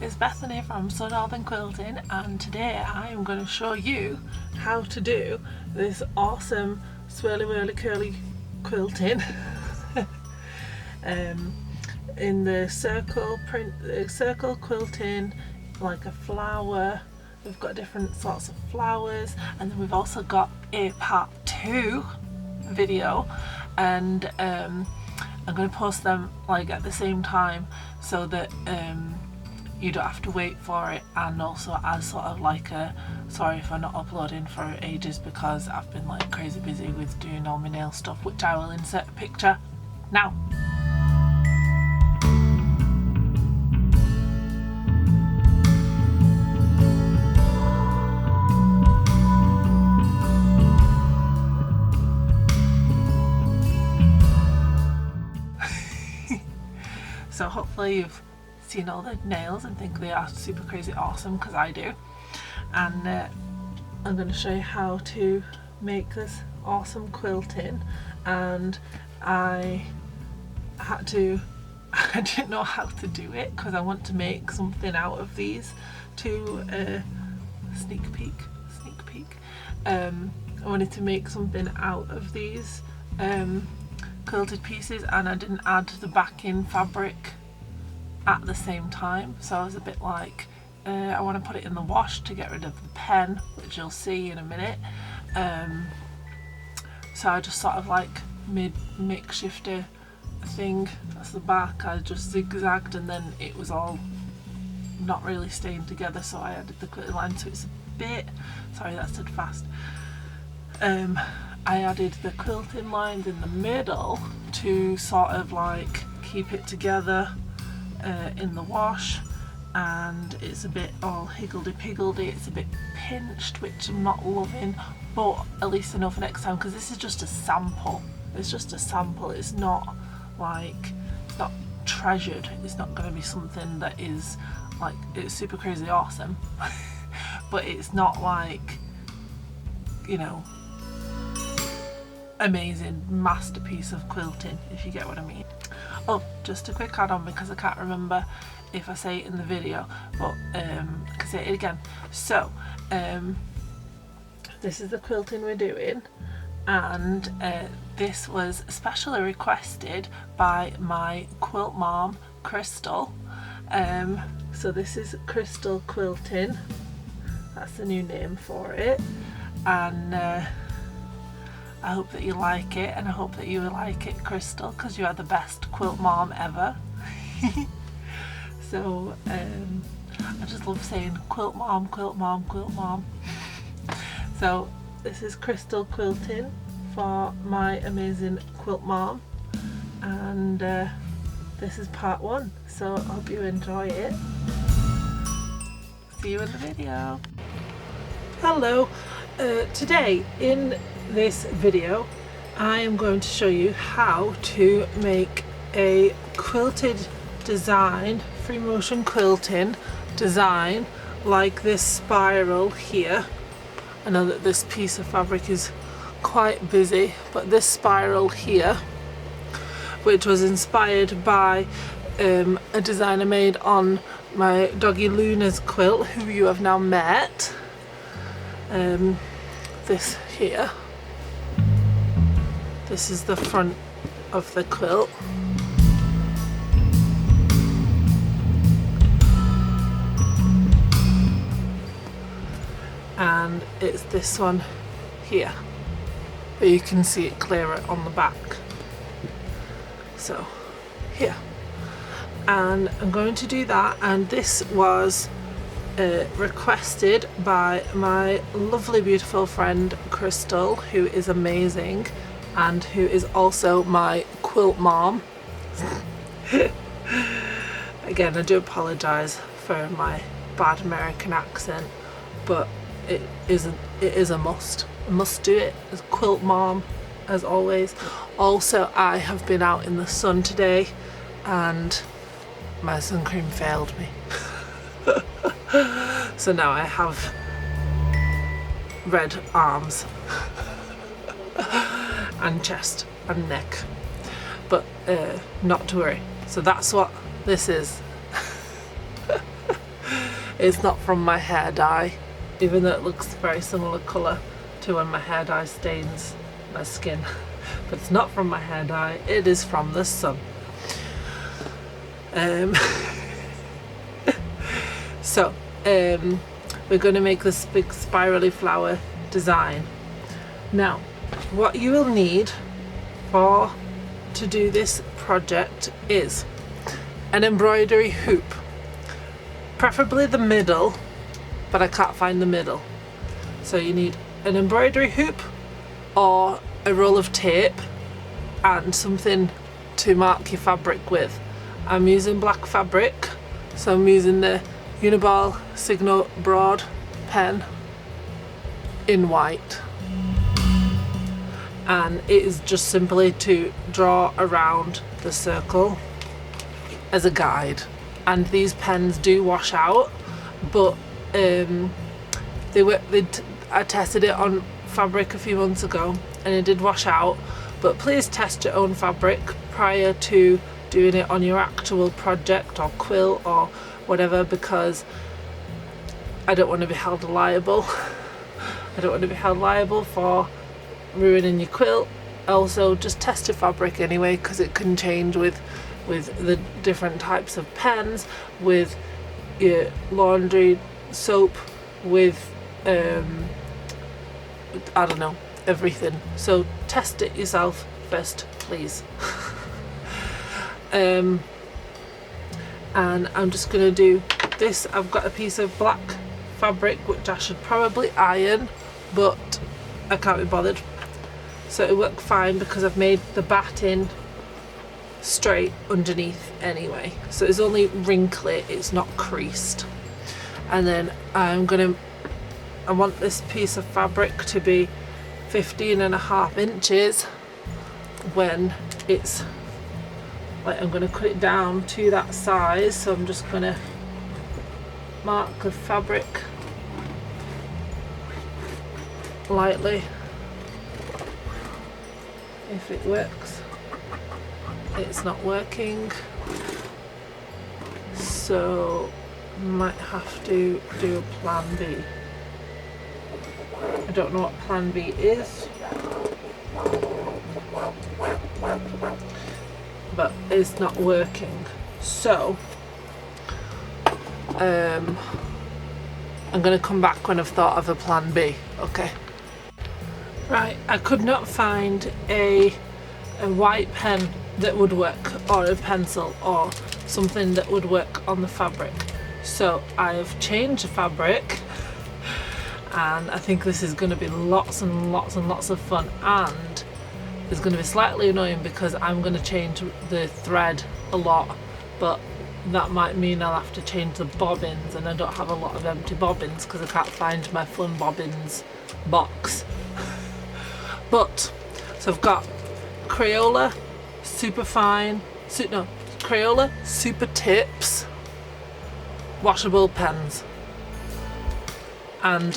it's Bethany from So Northern Quilting, and today I am going to show you how to do this awesome swirly whirly curly quilting in the circle print, circle quilting, like a flower. We've got different sorts of flowers, and then we've also got a part 2 video, and I'm going to post them like at the same time so that you don't have to wait for it, and also as sort of like a sorry if I'm not uploading for ages because I've been like crazy busy with doing all my nail stuff, which I will insert a picture now. So hopefully you've seen all the nails and think they are super crazy awesome, because I do. And I'm going to show you how to make this awesome quilting. And I didn't know how to do it because I want to make something out of these two. Sneak peek. I wanted to make something out of these quilted pieces, and I didn't add the backing fabric at the same time, so I was a bit like I want to put it in the wash to get rid of the pen, which you'll see in a minute. So I just sort of like made makeshift a thing. That's the back. I just zigzagged, and then it was all not really staying together, so I added the quilting line, so it's a bit, sorry that said fast. I added the quilting lines in the middle to sort of like keep it together in the wash, and it's a bit all higgledy-piggledy, it's a bit pinched, which I'm not loving, but at least I know for next time, because this is just a sample. It's just a sample. It's not like, it's not treasured. It's not going to be something that is like, it's super crazy awesome but it's not like, you know, amazing masterpiece of quilting, if you get what I mean. Oh, just a quick add-on, because I can't remember if I say it in the video, but I can say it again. So this is the quilting we're doing, and this was specially requested by my quilt mom, Crystal. So this is Crystal Quilting, that's the new name for it, and I hope that you like it, and I hope that you like it, Crystal, because you are the best quilt mom ever. So I just love saying quilt mom, quilt mom, quilt mom. So this is Crystal Quilting for my amazing quilt mom, and this is part 1, so I hope you enjoy it. See you in the video. Hello. Today in this video I am going to show you how to make a quilted design, free motion quilting design, like this spiral here. I know that this piece of fabric is quite busy, but this spiral here, which was inspired by a design I made on my doggy Luna's quilt, who you have now met. This here, this is the front of the quilt, and it's this one here, but you can see it clearer on the back. So here, and I'm going to do that, and this was requested by my lovely beautiful friend Crystal, who is amazing and who is also my quilt mom. Again, I do apologise for my bad American accent, but it is a must. I must do it as quilt mom, as always. Also, I have been out in the sun today and my sun cream failed me. So now I have red arms and chest and neck, but not to worry. So that's what this is. It's not from my hair dye, even though it looks very similar colour to when my hair dye stains my skin. But it's not from my hair dye, it is from the sun. So we're going to make this big spirally flower design. Now what you will need to do this project is an embroidery hoop, preferably the middle, but I can't find the middle. So you need an embroidery hoop or a roll of tape and something to mark your fabric with. I'm using black fabric, so I'm using the Uniball Signo Broad pen in white, and it is just simply to draw around the circle as a guide. And these pens do wash out, but I tested it on fabric a few months ago and it did wash out. But please test your own fabric prior to doing it on your actual project or quilt or whatever, because I don't want to be held liable. I don't want to be held liable for ruining your quilt. Also, just test your fabric anyway, because it can change with the different types of pens, with your laundry soap, with I don't know, everything. So test it yourself first, please. And I'm just gonna do this. I've got a piece of black fabric which I should probably iron, but I can't be bothered. So it worked fine because I've made the batting straight underneath anyway. So it's only wrinkly, it's not creased. And then I want this piece of fabric to be 15.5 inches when it's like, I'm going to cut it down to that size. So I'm just going to mark the fabric lightly. If it works. It's not working, so might have to do a plan B. I don't know what plan B is, but it's not working. So I'm going to come back when I've thought of a plan B. Okay. Right, I could not find a white pen that would work, or a pencil or something that would work on the fabric. So I have changed the fabric, and I think this is going to be lots and lots and lots of fun, and it's going to be slightly annoying because I'm going to change the thread a lot, but that might mean I'll have to change the bobbins, and I don't have a lot of empty bobbins because I can't find my fun bobbins box. But so I've got Crayola Super Fine, Crayola Super Tips washable pens. And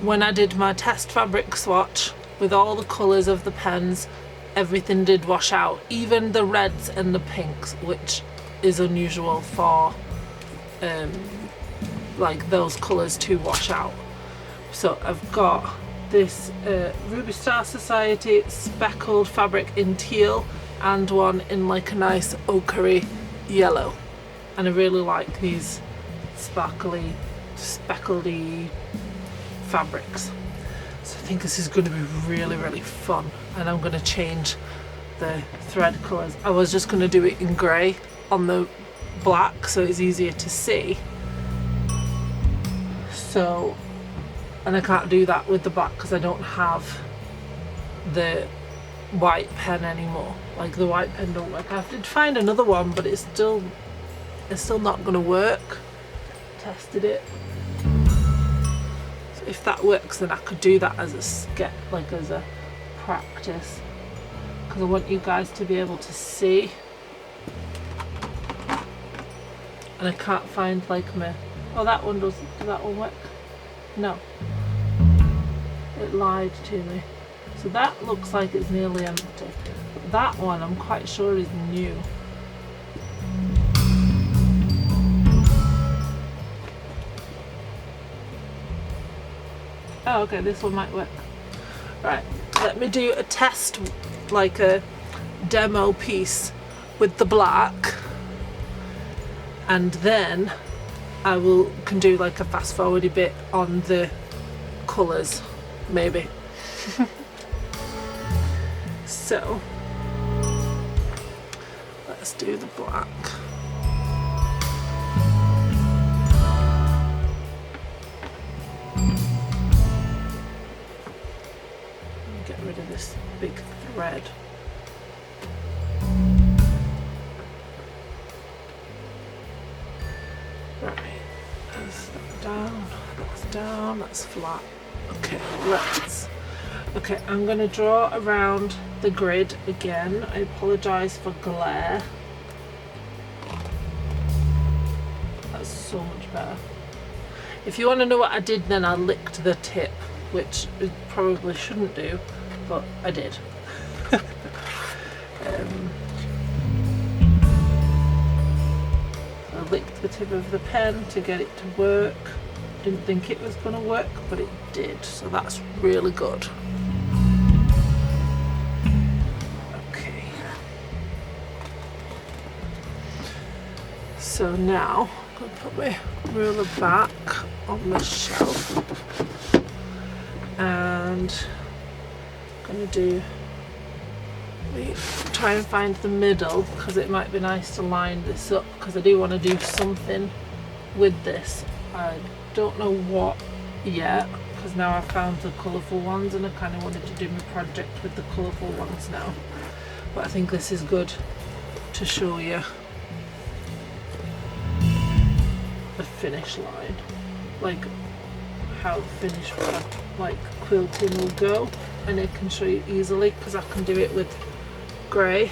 when I did my test fabric swatch with all the colours of the pens, everything did wash out, even the reds and the pinks, which is unusual for like those colours to wash out. So I've got this Ruby Star Society speckled fabric in teal and one in like a nice ochre yellow, and I really like these speckledy fabrics. So I think this is going to be really, really fun, and I'm going to change the thread colours. I was just going to do it in grey on the black so it's easier to see. So, and I can't do that with the black because I don't have the white pen anymore. Like the white pen don't work. I have to find another one, but it's still not going to work. Tested it. So if that works, then I could do that as a sketch, like as a practice, because I want you guys to be able to see. And I can't find like my, oh, that one does that one work? No, it lied to me. So that looks like it's nearly empty. That one I'm quite sure is new. Oh, okay, this one might work. Right, let me do a test, like a demo piece with the black, and then I can do like a fast forwardy bit on the colours, maybe. So let's do the black. Get rid of this big thread. Right, that's that down, that's flat. Okay, okay, I'm going to draw around the grid again. I apologise for glare. That's so much better. If you want to know what I did then, I licked the tip, which I probably shouldn't do, but I did. I licked the tip of the pen to get it to work. Didn't think it was going to work, but it did, so that's really good. Okay. So now I'm going to put my ruler back on the shelf, and I'm going to try and find the middle, because it might be nice to line this up, because I do want to do something with this. I don't know what yet, because now I've found the colourful ones and I kind of wanted to do my project with the colourful ones now, but I think this is good to show you the finish line, like how finished like quilting will go, and I can show you easily because I can do it with grey.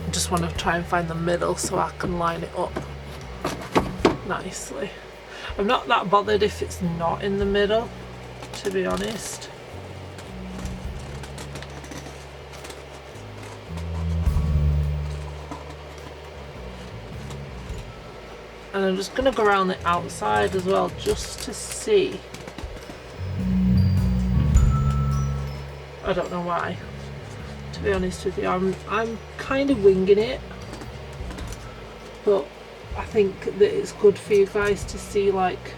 I just want to try and find the middle so I can line it up nicely. I'm not that bothered if it's not in the middle, to be honest. And I'm just going to go around the outside as well, just to see. I don't know why, to be honest with you. I'm kind of winging it, but I think that it's good for you guys to see, like,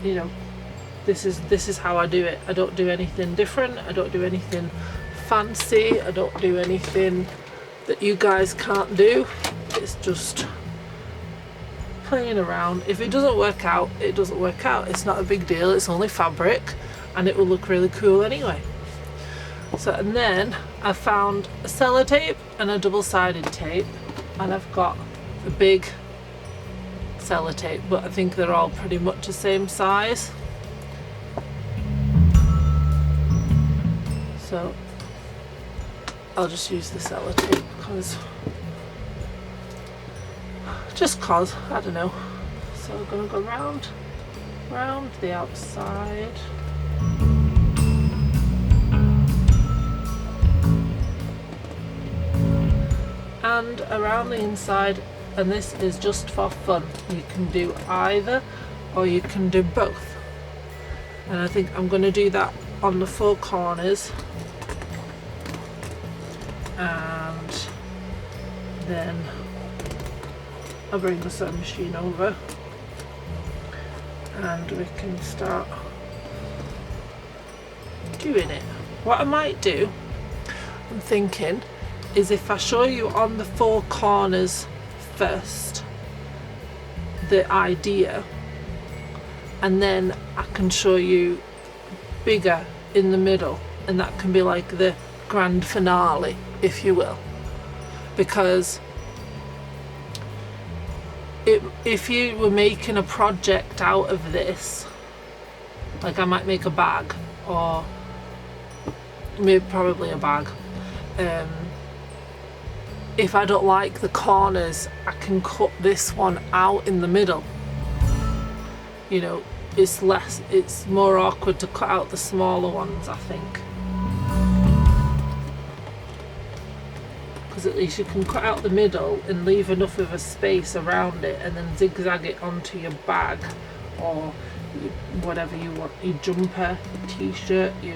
you know, this is how I do it. I don't do anything different. I don't do anything fancy. I don't do anything that you guys can't do. It's just playing around. If it doesn't work out, it doesn't work out. It's not a big deal. It's only fabric and it will look really cool anyway. So, and then I found a sellotape and a double-sided tape, and I've got a big sellotape, but I think they're all pretty much the same size. So I'll just use the sellotape because I don't know. So we're gonna go round the outside. And around the inside, and this is just for fun. You can do either or you can do both. And I think I'm gonna do that on the four corners. And then I'll bring the sewing machine over and we can start doing it. What I might do, I'm thinking, is if I show you on the four corners first the idea, and then I can show you bigger in the middle, and that can be like the grand finale, if you will. Because if you were making a project out of this, like I might make a bag, or maybe probably a bag, if I don't like the corners, I can cut this one out in the middle. You know, it's more awkward to cut out the smaller ones, I think. because at least you can cut out the middle and leave enough of a space around it, and then zigzag it onto your bag or whatever you want, your jumper, your t-shirt, your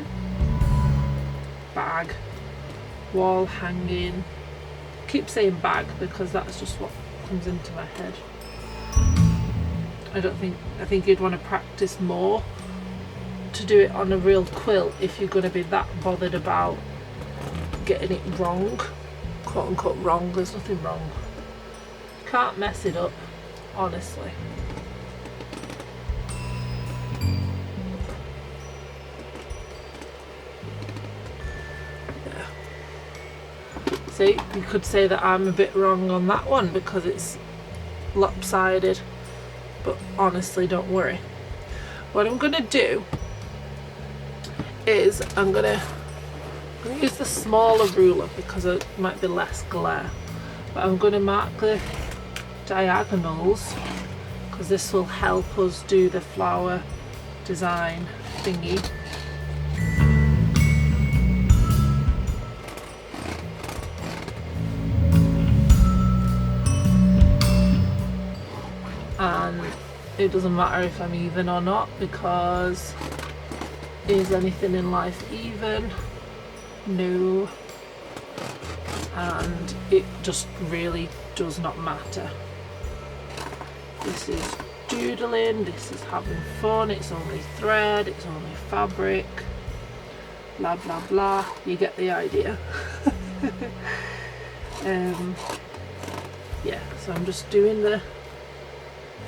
bag, wall hanging. Keep saying bag because that's just what comes into my head. I think you'd want to practice more to do it on a real quilt if you're going to be that bothered about getting it wrong, quote unquote wrong. There's nothing wrong. You can't mess it up, honestly. See, you could say that I'm a bit wrong on that one because it's lopsided, but honestly, don't worry. What I'm going to do is I'm going to use the smaller ruler because it might be less glare, but I'm going to mark the diagonals because this will help us do the flower design thingy. And it doesn't matter if I'm even or not, because is anything in life even? No. And it just really does not matter. This is doodling, this is having fun, it's only thread, it's only fabric, blah blah blah. You get the idea. Yeah, so I'm just doing the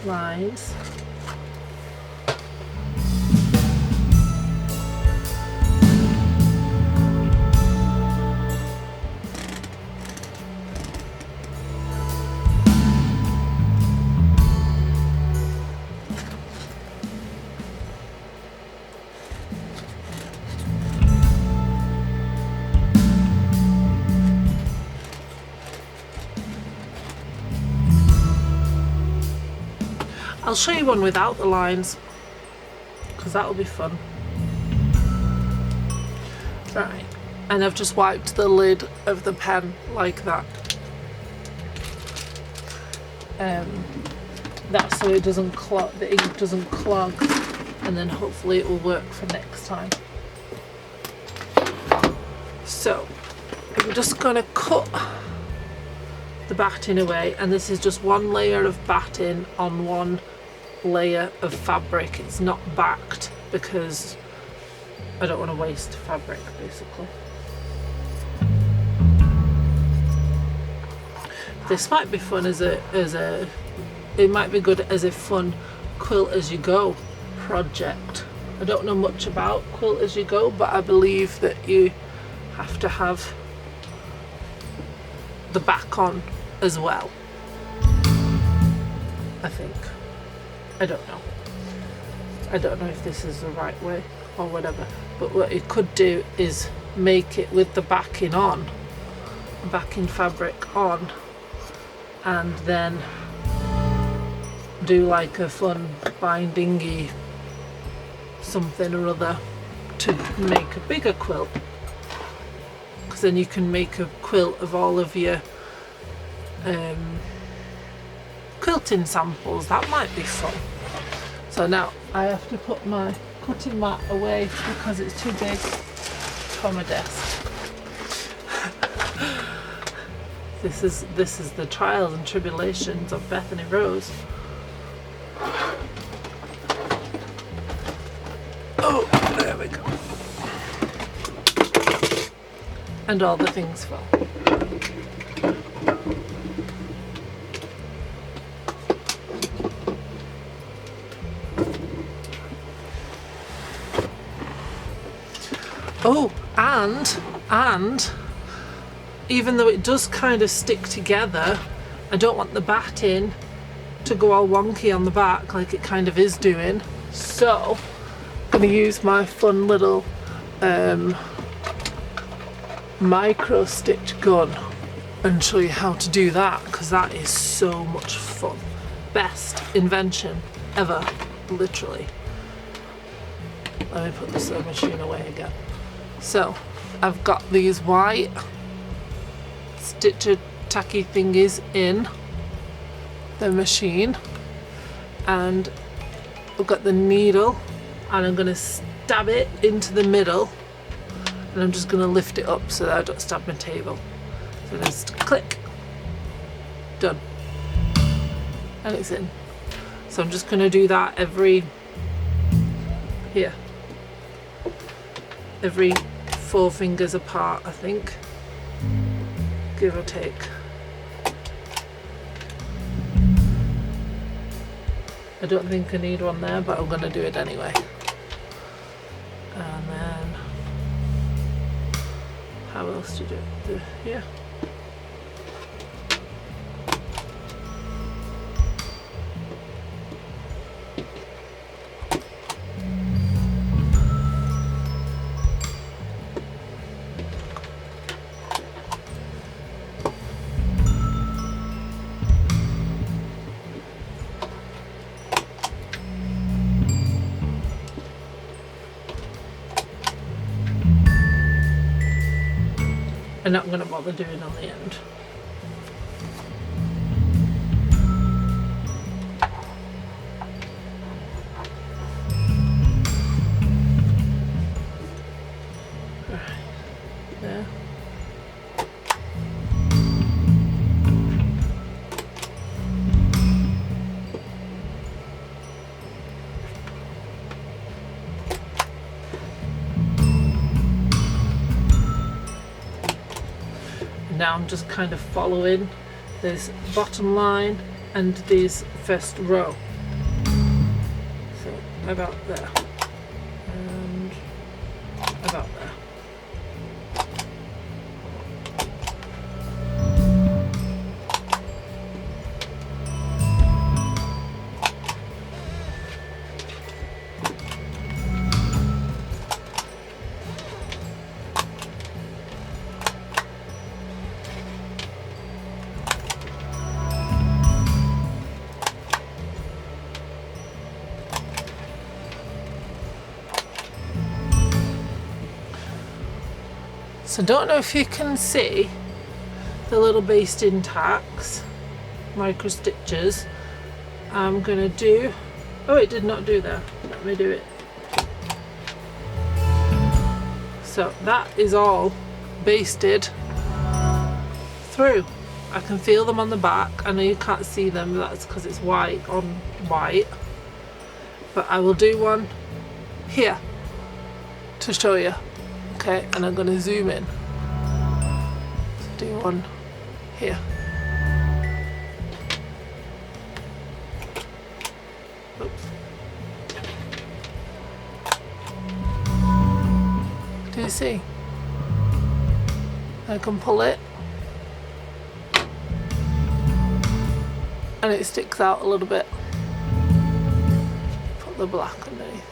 lines. I'll show you one without the lines because that'll be fun. Right, and I've just wiped the lid of the pen like that. That's so it doesn't clog, the ink doesn't clog, and then hopefully it will work for next time. So I'm just gonna cut the batting away, and this is just one layer of batting on one layer of fabric. It's not backed because I don't want to waste fabric, basically. This might be fun it might be good as a fun quilt as you go project. I don't know much about quilt as you go, but I believe that you have to have the back on as well, I think. I don't know. I don't know if this is the right way or whatever, but what you could do is make it with the backing on, backing fabric on, and then do like a fun bindingy something or other to make a bigger quilt, because then you can make a quilt of all of your quilting samples. That might be fun. So now I have to put my cutting mat away because it's too big for my desk. This is the trials and tribulations of Bethany Rose. Oh, there we go. And all the things fell. Oh, and even though it does kind of stick together, I don't want the batting to go all wonky on the back like it kind of is doing. So I'm going to use my fun little micro stitch gun and show you how to do that, because that is so much fun. Best invention ever, literally. Let me put the sewing machine away again. So I've got these white stitcher tacky thingies in the machine, and I've got the needle and I'm going to stab it into the middle, and I'm just going to lift it up so that I don't stab my table. So just click, done, and it's in. So I'm just going to do that every 4 fingers apart, I think, give or take. I don't think I need one there, but I'm going to do it anyway. And then, how else to do it? Here. I'm not going to bother doing on the end. Right, there. Now I'm just kind of following this bottom line and this first row. So about there and about there. So I don't know if you can see the little basting tacks, micro stitches. I'm gonna do, oh, it did not do there. Let me do it. So that is all basted through. I can feel them on the back. I know you can't see them, but that's because it's white on white. But I will do one here to show you. Okay, and I'm going to zoom in. So do one here. Oops. Do you see? I can pull it and it sticks out a little bit. Put the black underneath.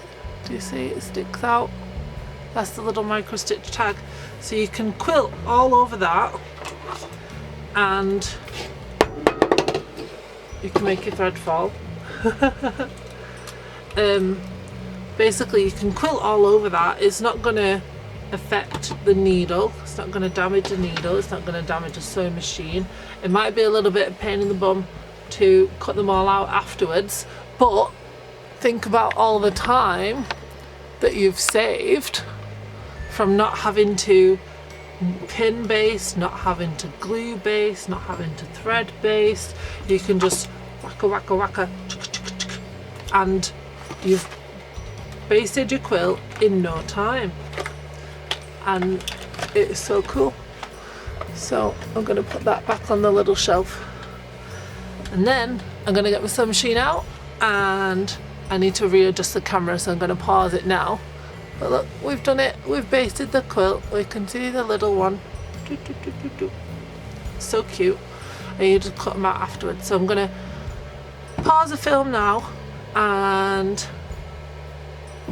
Do you see it sticks out? That's the little micro stitch tag. So you can quilt all over that and you can make your thread fall. Basically you can quilt all over that. It's not going to affect the needle, it's not going to damage the needle, it's not going to damage the sewing machine. It might be a little bit of pain in the bum to cut them all out afterwards, but think about all the time that you've saved from not having to pin base, not having to glue base, not having to thread base. You can just wacka wacka wacka and you've basted your quilt in no time, and it's so cool. So I'm going to put that back on the little shelf, and then I'm going to get my sewing machine out and I need to readjust the camera, so I'm going to pause it now. But look, we've done it, we've basted the quilt. We can see the little one. So cute. And you just cut them out afterwards. So I'm going to pause the film now and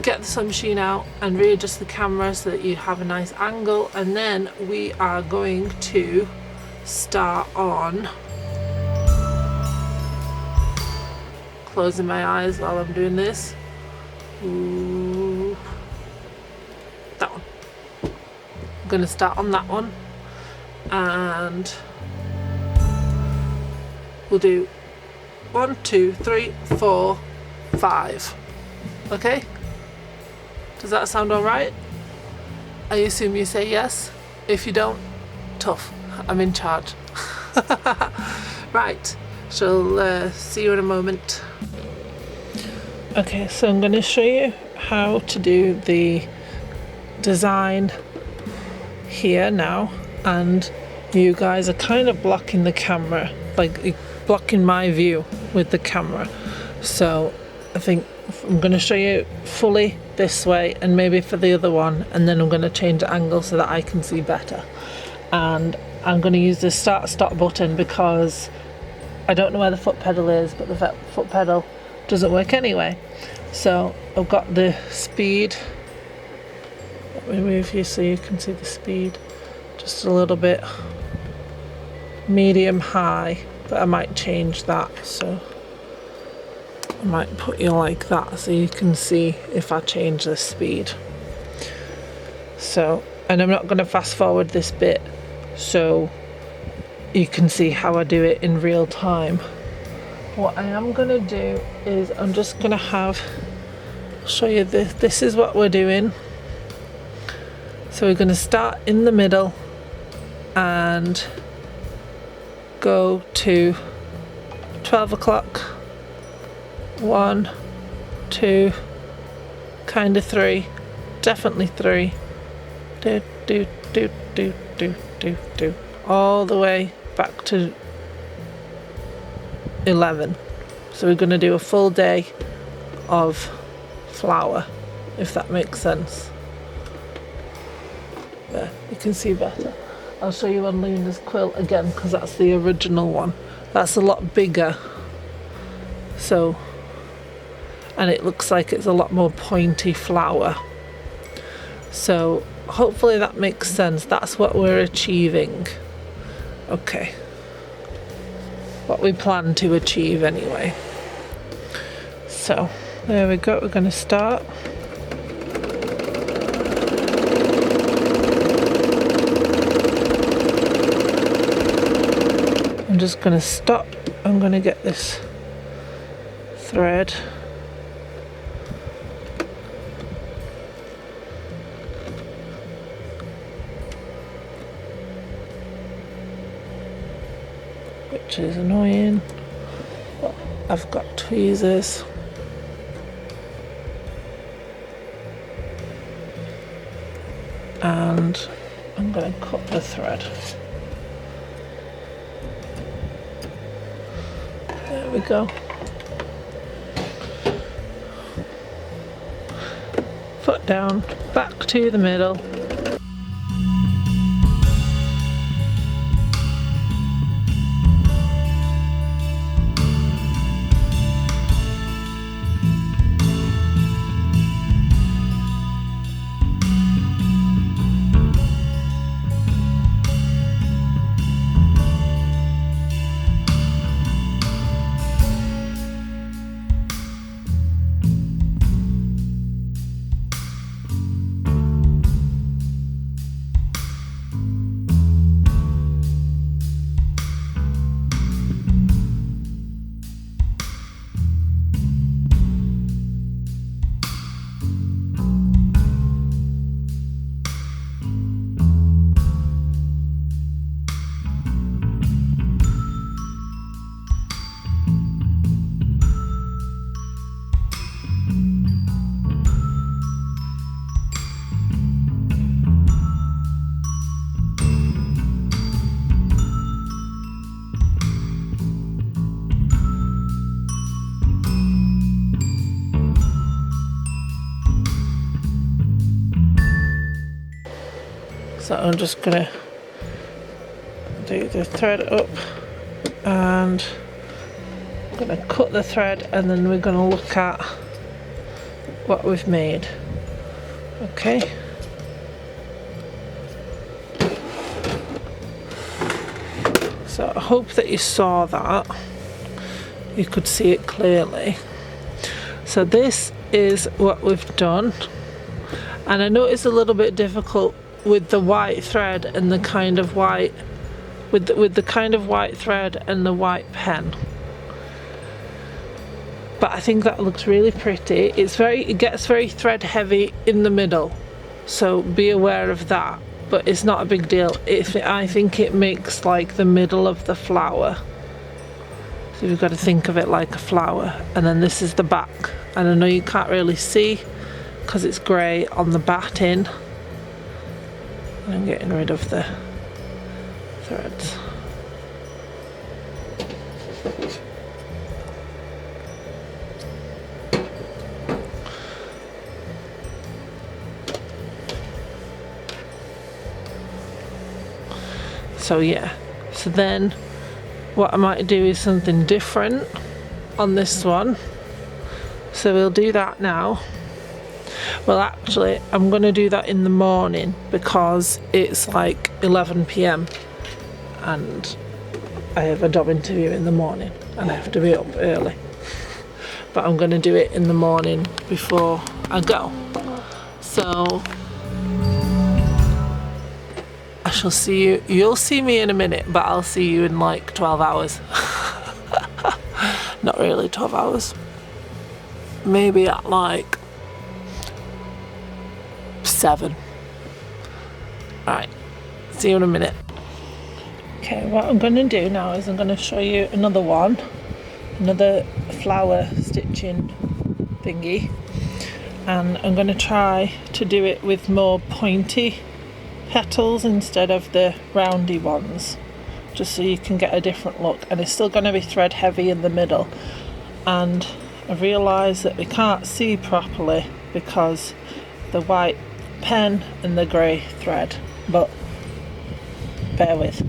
get the sewing machine out and readjust the camera so that you have a nice angle, and then we are going to start on closing my eyes while I'm doing this. Ooh. That one. I'm going to start on that one and we'll do 1, 2, 3, 4, 5. Okay? Does that sound alright? I assume you say yes. If you don't, tough. I'm in charge. Right, she'll see you in a moment. Okay, so I'm going to show you how to do the design here now, and you guys are kind of blocking the camera, like blocking my view with the camera. So I think I'm going to show you fully this way and maybe for the other one, and then I'm going to change the angle so that I can see better. And I'm going to use the start stop button because I don't know where the foot pedal is, but the foot pedal doesn't work anyway. So I've got the speed. Let me move you so you can see the speed. Just a little bit medium high, but I might change that. So I might put you like that so you can see if I change the speed. So, and I'm not going to fast forward this bit so you can see how I do it in real time. What I am going to do is I'm just going to show you this. This is what we're doing. So we're going to start in the middle and go to 12 o'clock, 1, 2, kind of 3, definitely 3, do, do, do, do, do, do, do, all the way back to 11. So we're going to do a full day of flower, if that makes sense. There, you can see better. I'll show you on Luna's quilt again because that's the original one. That's a lot bigger. So, and it looks like it's a lot more pointy flower. So hopefully that makes sense. That's what we're achieving. Okay. What we plan to achieve anyway. So there we go. We're going to start. I'm just going to stop. I'm going to get this thread. Which is annoying, but I've got tweezers. And I'm going to cut the thread. There we go. Foot down, back to the middle. So I'm just gonna do the thread up and I'm gonna cut the thread, and then we're gonna look at what we've made. Okay. So I hope that you saw that. You could see it clearly. So this is what we've done, and I know it's a little bit difficult with the white thread and the kind of white with the kind of white thread and the white pen. But I think that looks really pretty. It gets very thread heavy in the middle, so be aware of that, but it's not a big deal. I think it makes like the middle of the flower. So you've got to think of it like a flower, and then this is the back. And I know you can't really see because it's grey on the batting. I'm getting rid of the threads. So yeah, so then what I might do is something different on this one. So we'll do that now. Well, actually, I'm going to do that in the morning because it's like 11 p.m. and I have a job interview in the morning and I have to be up early. But I'm going to do it in the morning before I go. So I shall see you. You'll see me in a minute, but I'll see you in like 12 hours. Not really 12 hours. Maybe at like 7. Alright, see you in a minute. Okay, what I'm going to do now is I'm going to show you another one. Another flower stitching thingy. And I'm going to try to do it with more pointy petals instead of the roundy ones, just so you can get a different look. And it's still going to be thread heavy in the middle, and I've realised that we can't see properly because the white pen and the grey thread, but bear with.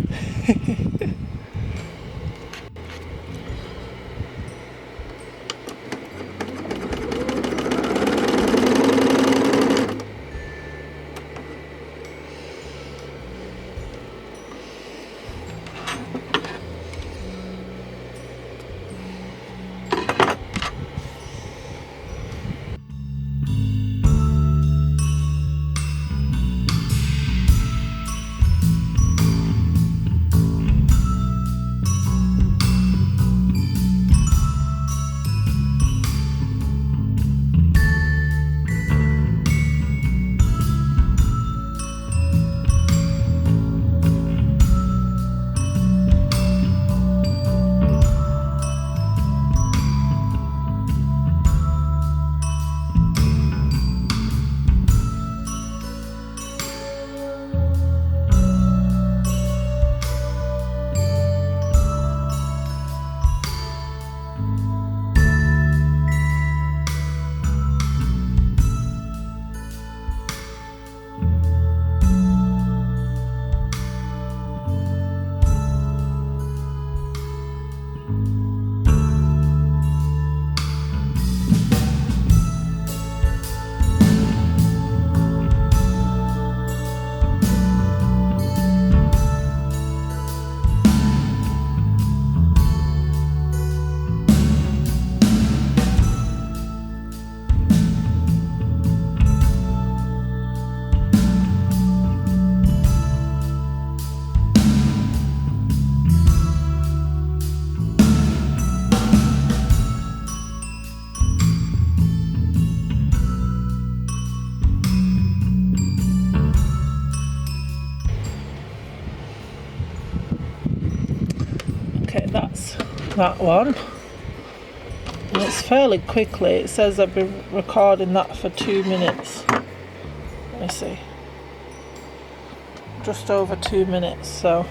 That's that one, and it's fairly quickly. It says I've been recording that for 2 minutes. Let me see, just over 2 minutes, so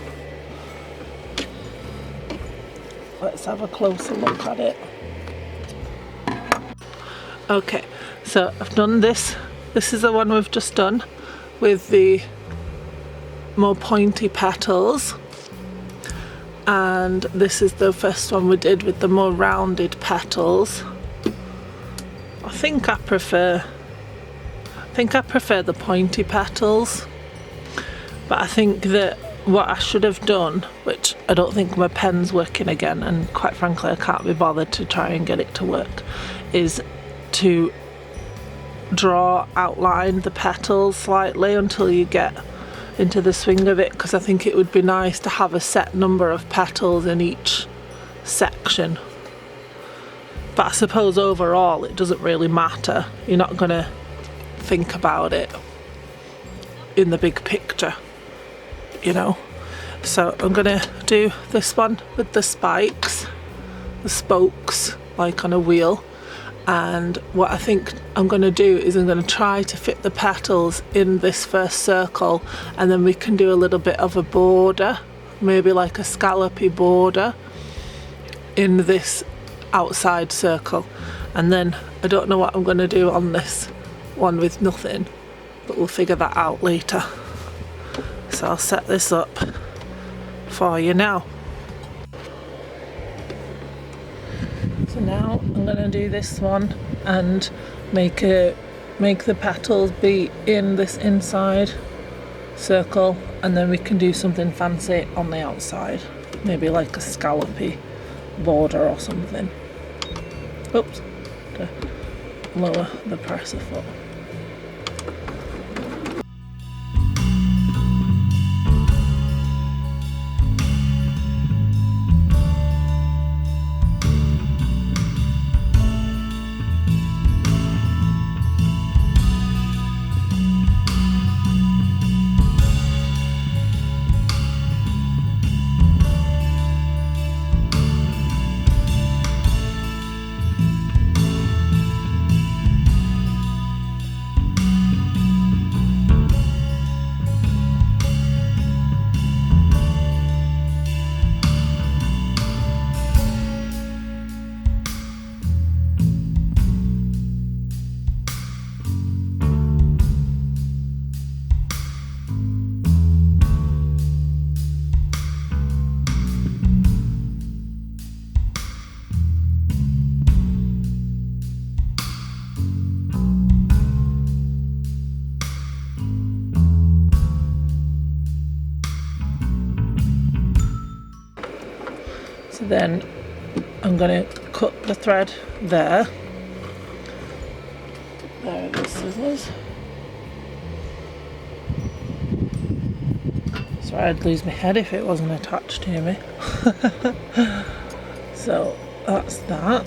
let's have a closer look at it. Okay, so I've done this. This is the one we've just done with the more pointy petals. And this is the first one we did with the more rounded petals. I think I prefer the pointy petals, but I think that what I should have done, which I don't think my pen's working again, and quite frankly I can't be bothered to try and get it to work, is to outline the petals slightly until you get into the swing of it, because I think it would be nice to have a set number of petals in each section. But I suppose overall it doesn't really matter. You're not going to think about it in the big picture, you know. So I'm going to do this one with the spikes, the spokes, like on a wheel. And what I think I'm going to do is I'm going to try to fit the petals in this first circle, and then we can do a little bit of a border, maybe like a scallopy border in this outside circle. And then I don't know what I'm going to do on this one with nothing, but we'll figure that out later. So I'll set this up for you now. So now I'm going to do this one and make the petals be in this inside circle, and then we can do something fancy on the outside, maybe like a scallopy border or something. Oops, to lower the presser foot. So then I'm going to cut the thread there. There are the scissors. Sorry, I'd lose my head if it wasn't attached to me. So that's that.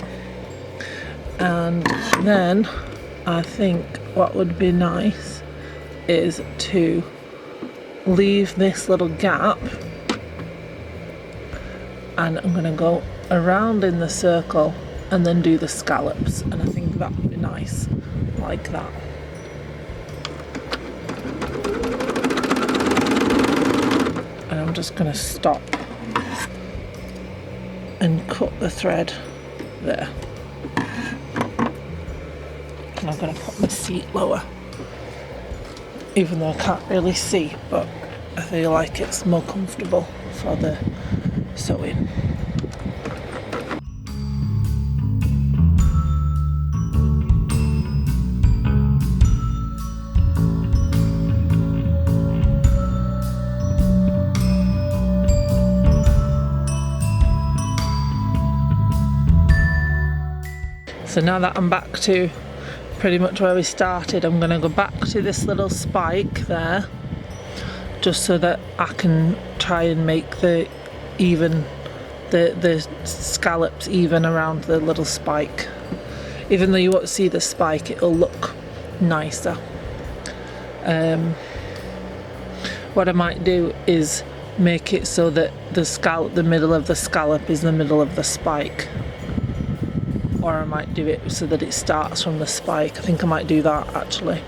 And then I think what would be nice is to leave this little gap, and I'm going to go around in the circle and then do the scallops, and I think that would be nice like that. And I'm just going to stop and cut the thread there. And I'm going to put my seat lower, even though I can't really see, but I feel like it's more comfortable for the sewing. So now that I'm back to pretty much where we started, I'm going to go back to this little spike there, just so that I can try and make the scallops even around the little spike. Even though you won't see the spike, it'll look nicer. What I might do is make it so that the middle of the scallop is the middle of the spike. Or I might do it so that it starts from the spike. I think I might do that actually.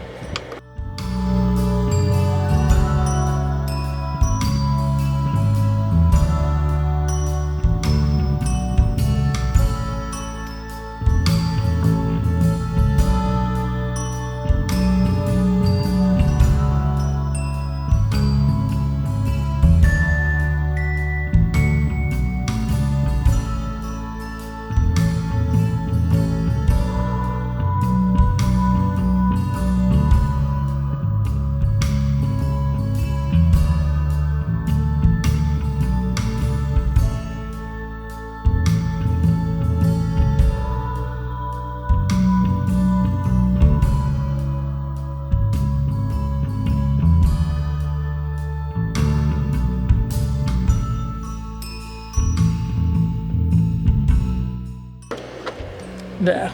there.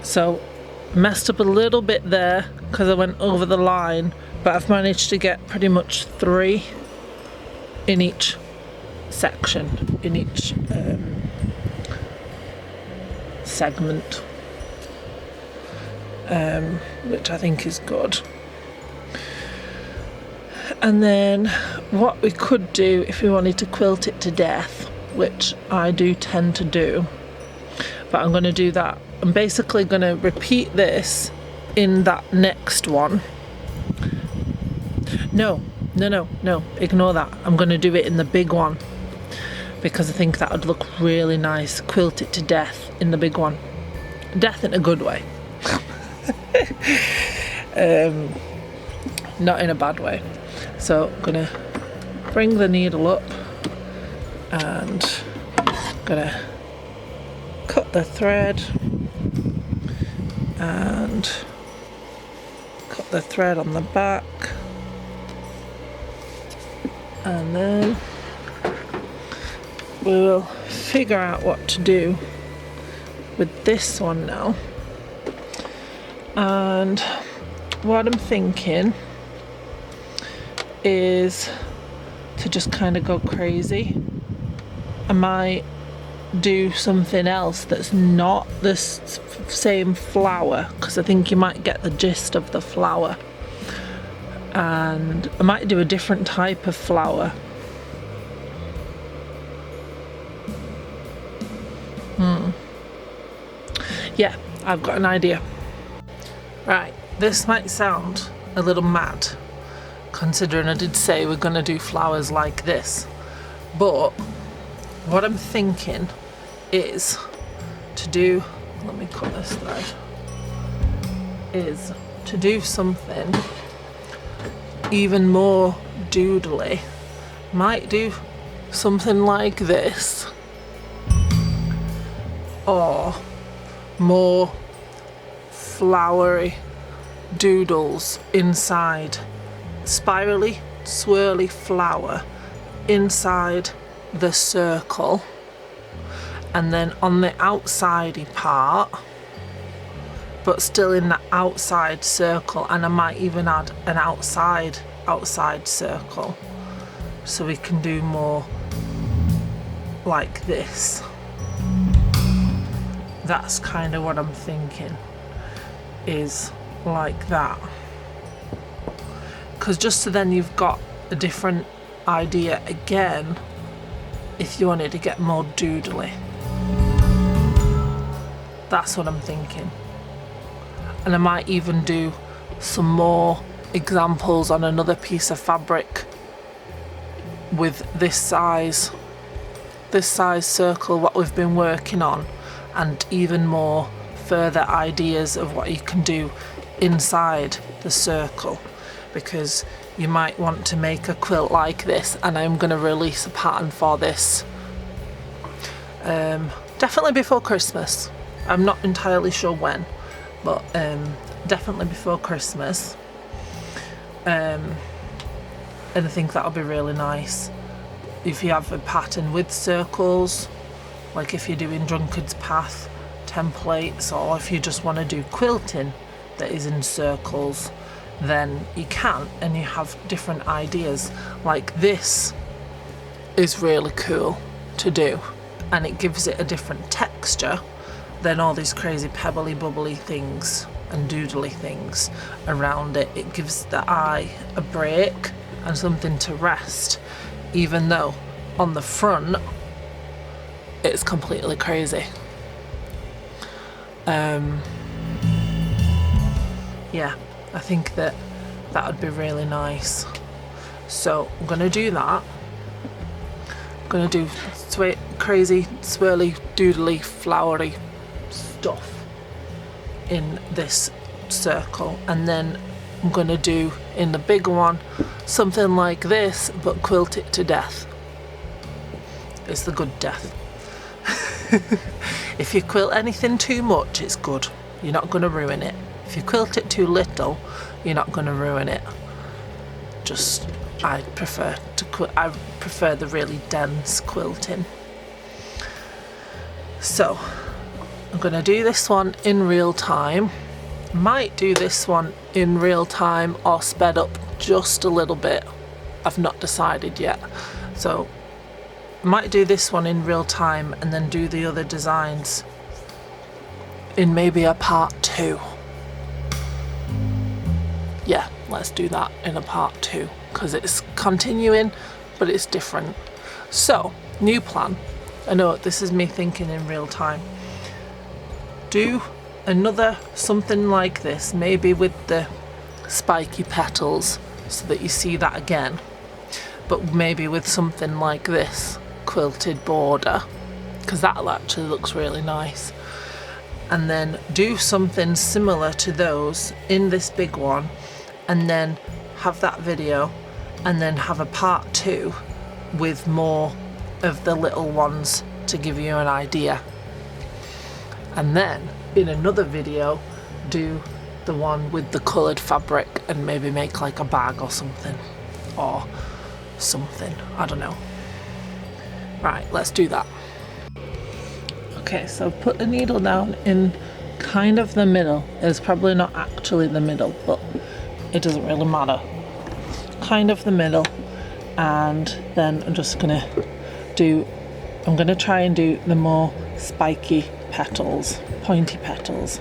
So messed up a little bit there because I went over the line, but I've managed to get pretty much 3 in each section, in each segment, which I think is good. And then what we could do if we wanted to quilt it to death, which I do tend to do, but I'm going to do that. I'm basically going to repeat this in that next one. No, ignore that. I'm going to do it in the big one because I think that would look really nice. Quilt it to death in the big one. Death in a good way. Not in a bad way. So I'm going to bring the needle up and I'm going to cut the thread and cut the thread on the back, and then we will figure out what to do with this one now. And what I'm thinking is to just kind of go crazy. I might do something else that's not the same flower, because I think you might get the gist of the flower, and I might do a different type of flower. Yeah, I've got an idea. Right, this might sound a little mad considering I did say we're going to do flowers like this, but what I'm thinking is to do, let me cut this thread, is to do something even more doodly. Might do something like this, or more flowery doodles inside, spirally swirly flower inside the circle, and then on the outsidey part, but still in the outside circle, and I might even add an outside circle, so we can do more like this. That's kind of what I'm thinking, is like that, because just so then you've got a different idea again if you wanted to get more doodly. That's what I'm thinking. And I might even do some more examples on another piece of fabric with this size circle, what we've been working on, and even more further ideas of what you can do inside the circle, because you might want to make a quilt like this, and I'm going to release a pattern for this definitely before Christmas. I'm not entirely sure when, but definitely before Christmas, and I think that'll be really nice if you have a pattern with circles, like if you're doing Drunkard's Path templates, or if you just want to do quilting that is in circles, then you can, and you have different ideas. Like this is really cool to do, and it gives it a different texture than all these crazy pebbly bubbly things and doodly things around it. It gives the eye a break and something to rest, even though on the front it's completely crazy. Yeah, I think that would be really nice. So I'm gonna do that. I'm gonna do crazy, swirly, doodly, flowery stuff in this circle, and then I'm gonna do in the big one something like this, but quilt it to death. It's the good death. If you quilt anything too much, it's good. You're not going to ruin it. If you quilt it too little, you're not going to ruin it. Just, I prefer the really dense quilting. So I'm going to do this one in real time. Might do this one in real time or sped up just a little bit. I've not decided yet. So I might do this one in real time and then do the other designs in maybe a part 2. Yeah, let's do that in a part 2 because it's continuing but it's different. So, new plan. I know this is me thinking in real time. Do another something like this, maybe with the spiky petals so that you see that again, but maybe with something like this quilted border because that actually looks really nice. And then do something similar to those in this big one and then have that video and then have a part 2 with more of the little ones to give you an idea. And then in another video do the one with the coloured fabric and maybe make like a bag or something, I don't know. Right, let's do that. Okay, so I've put the needle down in kind of the middle. It's probably not actually the middle, but it doesn't really matter. Kind of the middle, and then I'm just gonna try and do the more spiky petals, pointy petals.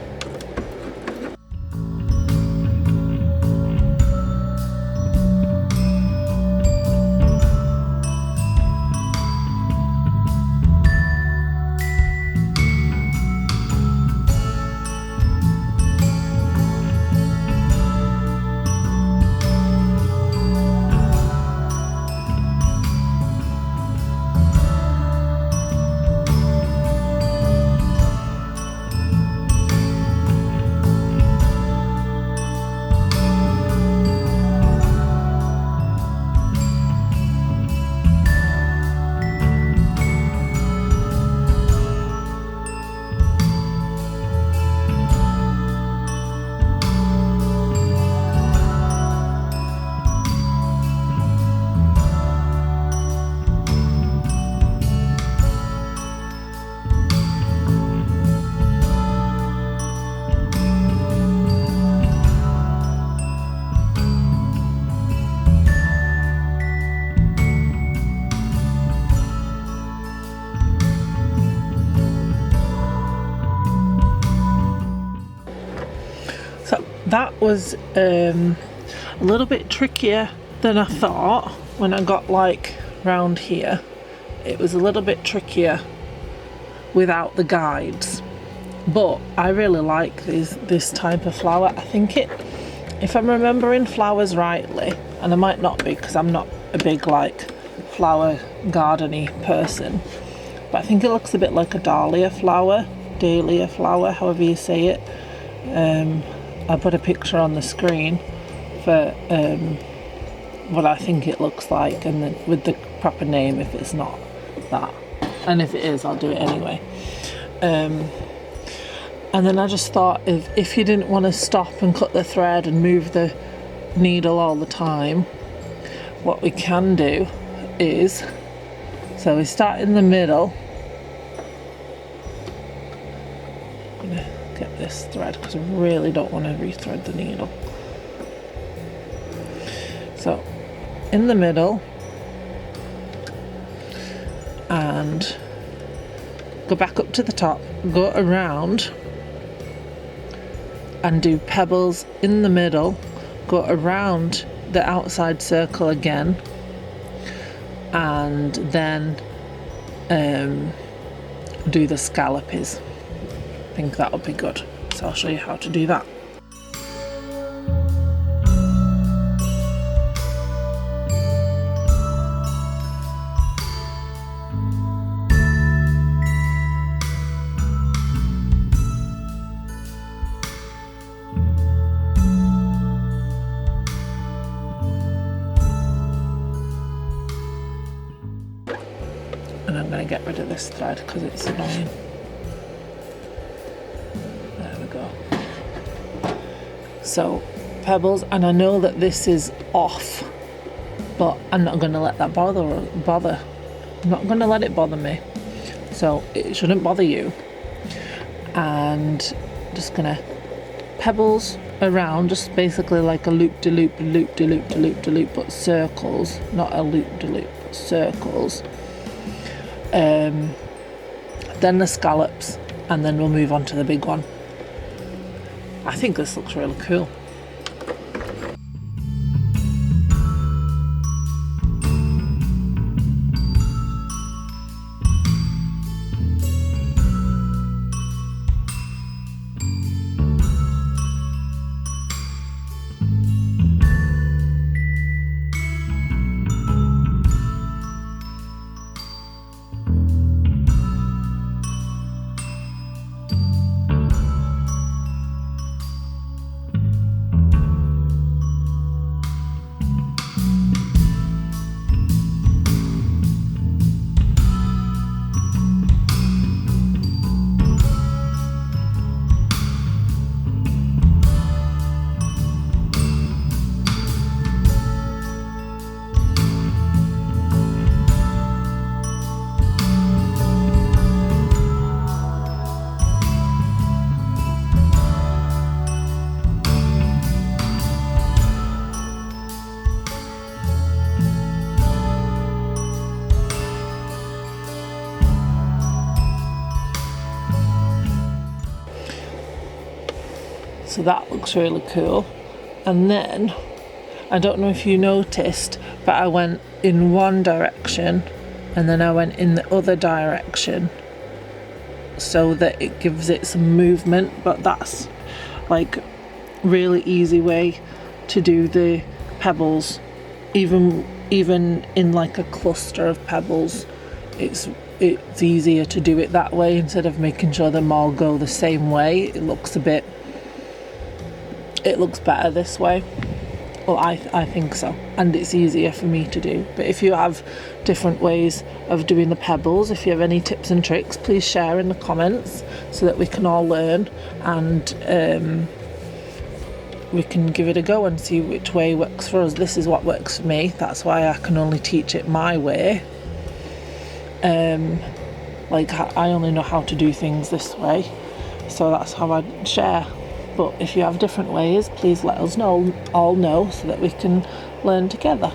That was a little bit trickier than I thought when I got like round here. It was a little bit trickier without the guides, but I really like this type of flower. I think if I'm remembering flowers rightly, and I might not be because I'm not a big like flower garden-y person, but I think it looks a bit like a dahlia flower, however you say it. I'll put a picture on the screen for what I think it looks like, and then with the proper name if it's not that, and if it is I'll do it anyway. And then I just thought if you didn't want to stop and cut the thread and move the needle all the time, what we can do is, so we start in the middle. Get this thread because I really don't want to rethread the needle. So in the middle and go back up to the top, go around and do pebbles in the middle, go around the outside circle again, and then do the scallopies. I think that would be good, so I'll show you how to do that. And I'm going to get rid of this thread because it's annoying. So pebbles, and I know that this is off, but I'm not going to let that bother. I'm not going to let it bother me, so it shouldn't bother you. and just gonna pebbles around, just basically like a loop-de-loop, loop-de-loop, loop-de-loop, but circles, not a loop-de-loop, but circles. Then the scallops, and then we'll move on to the big one. I think this looks really cool. So that looks really cool. And then, I don't know if you noticed, but I went in one direction and then I went in the other direction so that it gives it some movement, but that's like really easy way to do the pebbles. Even in like a cluster of pebbles, it's easier to do it that way instead of making sure them all go the same way. It looks better this way. Well, I think so, and it's easier for me to do. But if you have different ways of doing the pebbles, if you have any tips and tricks, please share in the comments so that we can all learn, and we can give it a go and see which way works for us. This is what works for me. That's why I can only teach it my way. Like, I only know how to do things this way, so that's how I share. But if you have different ways, please let us all know so that we can learn together.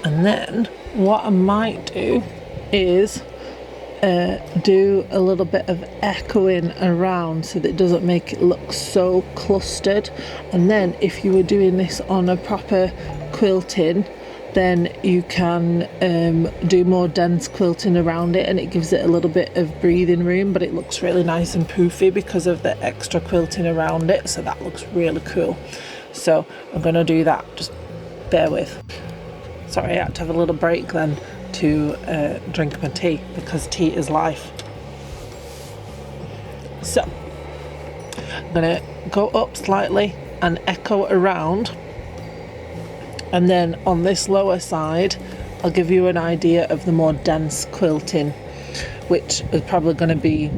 And then what I might do is do a little bit of echoing around so that it doesn't make it look so clustered. And then if you were doing this on a proper quilting, then you can do more dense quilting around it, and it gives it a little bit of breathing room, but it looks really nice and poofy because of the extra quilting around it. So that looks really cool. So I'm going to do that, just bear with. Sorry, I had to have a little break then to drink my tea, because tea is life. So I'm going to go up slightly and echo around, and then on this lower side I'll give you an idea of the more dense quilting, which is probably going to be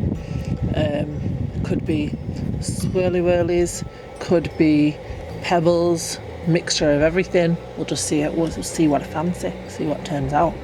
could be swirly whirlies, could be pebbles, mixture of everything. We'll just see it. We'll see what I fancy, see what turns out.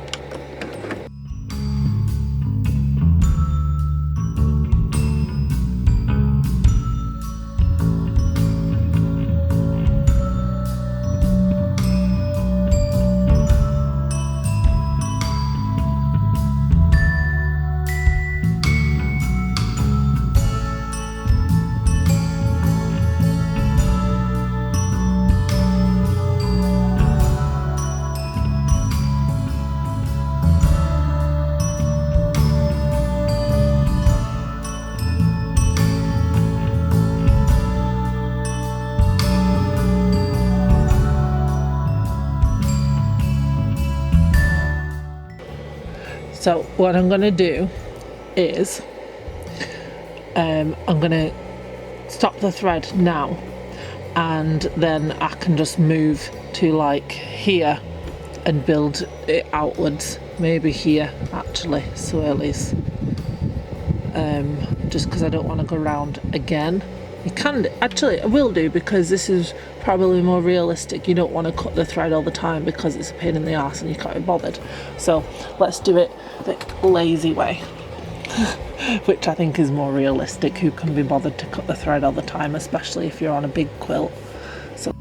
So what I'm going to do is I'm going to stop the thread now, and then I can just move to like here and build it outwards, maybe here actually, swirlies, just because I don't want to go round again. You can actually, I will do, because this is probably more realistic. You don't want to cut the thread all the time because it's a pain in the arse and you can't be bothered. So let's do it the lazy way, which I think is more realistic. Who can be bothered to cut the thread all the time, especially if you're on a big quilt? So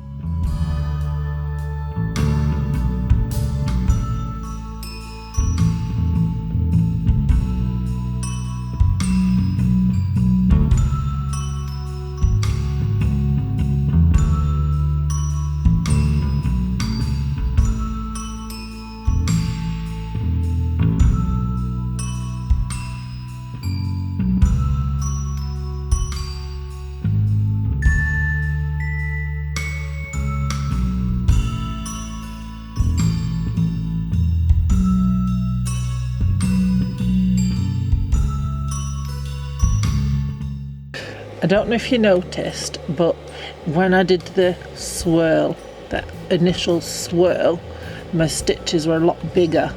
I don't know if you noticed, but when I did the swirl, the initial swirl, my stitches were a lot bigger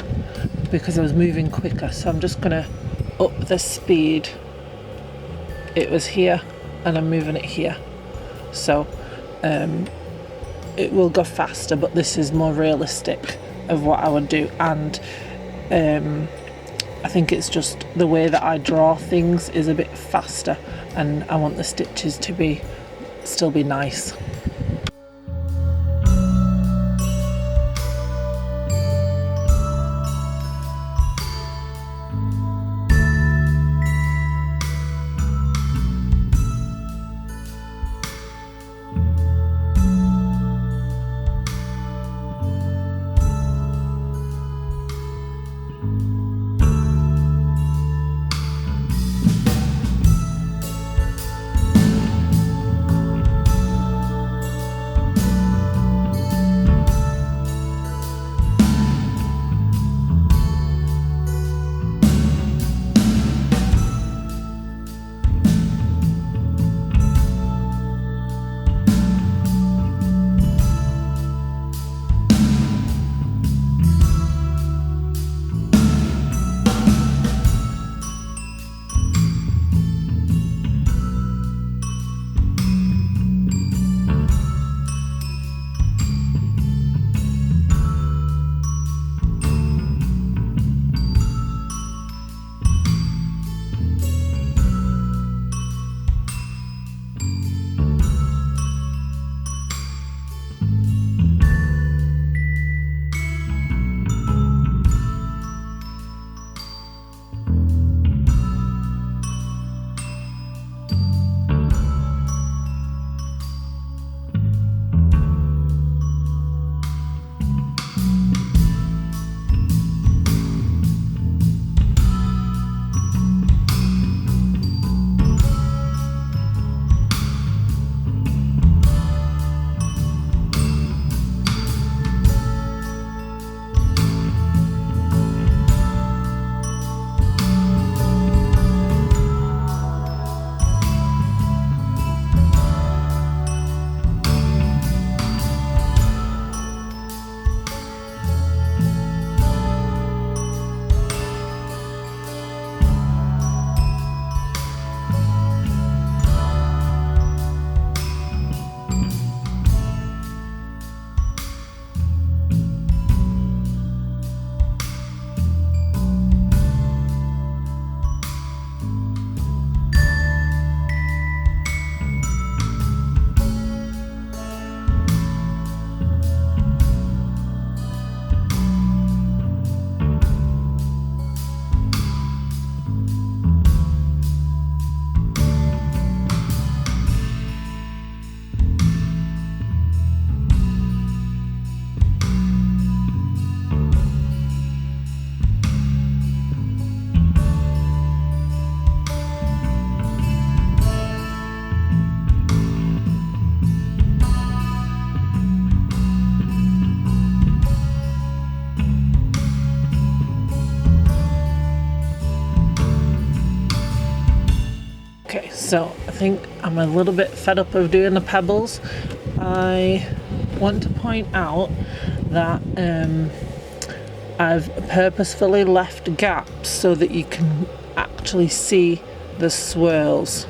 because I was moving quicker. So I'm just gonna up the speed. It was here and I'm moving it here. So it will go faster, but this is more realistic of what I would do. And I think it's just the way that I draw things is a bit faster, and I want the stitches to still be nice. Okay, so I think I'm a little bit fed up of doing the pebbles. I want to point out that I've purposefully left gaps so that you can actually see the swirls.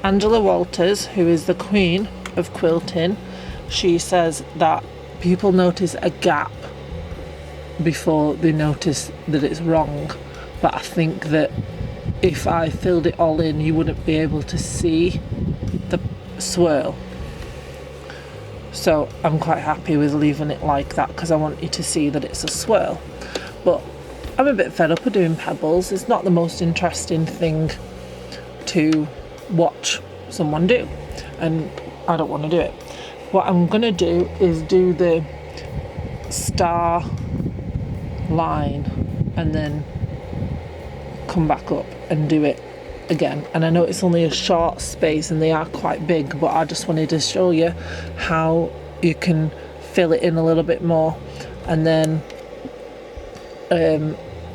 Angela Walters, who is the queen of quilting, she says that people notice a gap before they notice that it's wrong, but I think that if I filled it all in, you wouldn't be able to see the swirl. So I'm quite happy with leaving it like that because I want you to see that it's a swirl. But I'm a bit fed up of doing pebbles. It's not the most interesting thing to watch someone do, and I don't want to do it. What I'm going to do is do the star line and then come back up and do it again. And I know it's only a short space and they are quite big, but I just wanted to show you how you can fill it in a little bit more. And then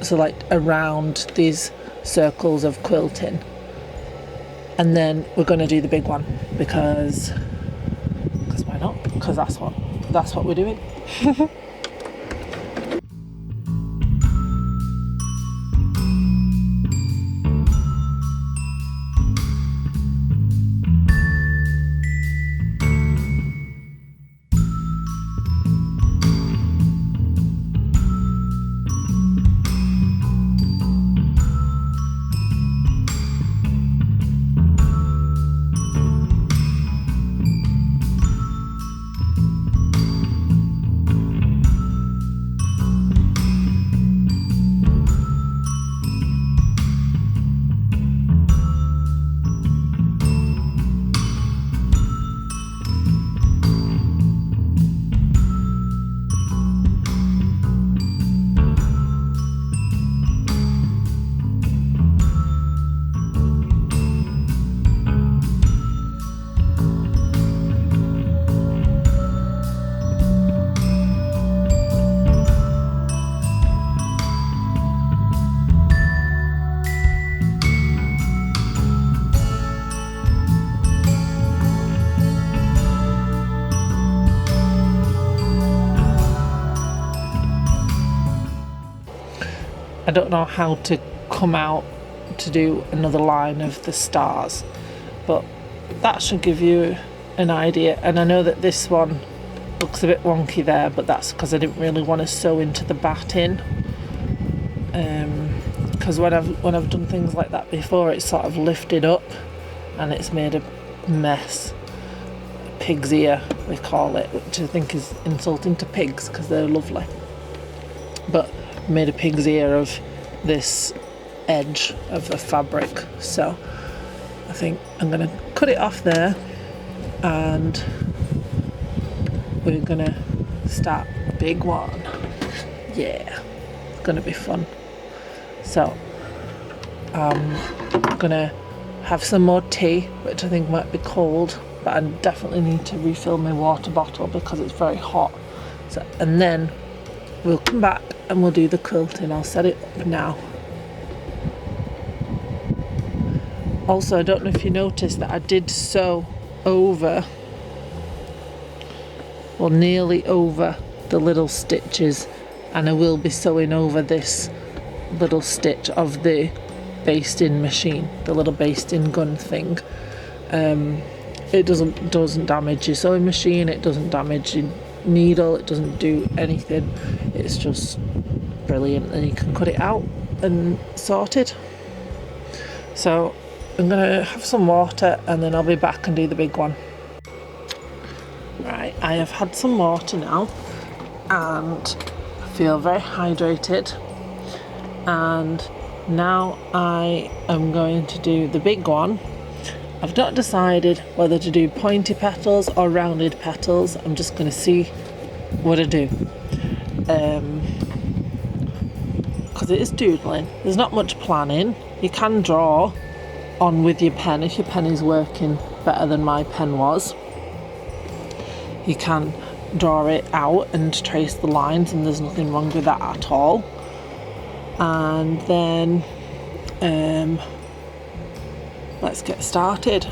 so like around these circles of quilting, and then we're going to do the big one because why not? Because that's what we're doing. I don't know how to come out to do another line of the stars, but that should give you an idea. And I know that this one looks a bit wonky there, but that's because I didn't really want to sew into the batting. Because when I've done things like that before, it's sort of lifted up and it's made a mess. Pig's ear, we call it, which I think is insulting to pigs because they're lovely. But made a pig's ear of this edge of the fabric, so I think I'm gonna cut it off there and we're gonna start a big one. Yeah, it's gonna be fun. So I'm gonna have some more tea, which I think might be cold, but I definitely need to refill my water bottle because it's very hot. So, and then we'll come back and we'll do the quilting. I'll set it up now. Also, I don't know if you noticed that I did sew over, well, nearly over the little stitches, and I will be sewing over this little stitch of the basting machine, the little basting gun thing. It doesn't damage your sewing machine, it doesn't damage your needle, it doesn't do anything. It's just brilliant, and you can cut it out and sort it. So I'm gonna have some water and then I'll be back and do the big one. Right, I have had some water now and I feel very hydrated, and now I am going to do the big one. I've not decided whether to do pointy petals or rounded petals. I'm just going to see what I do. Because it is doodling. There's not much planning. You can draw on with your pen if your pen is working better than my pen was. You can draw it out and trace the lines, and there's nothing wrong with that at all. And then let's get started.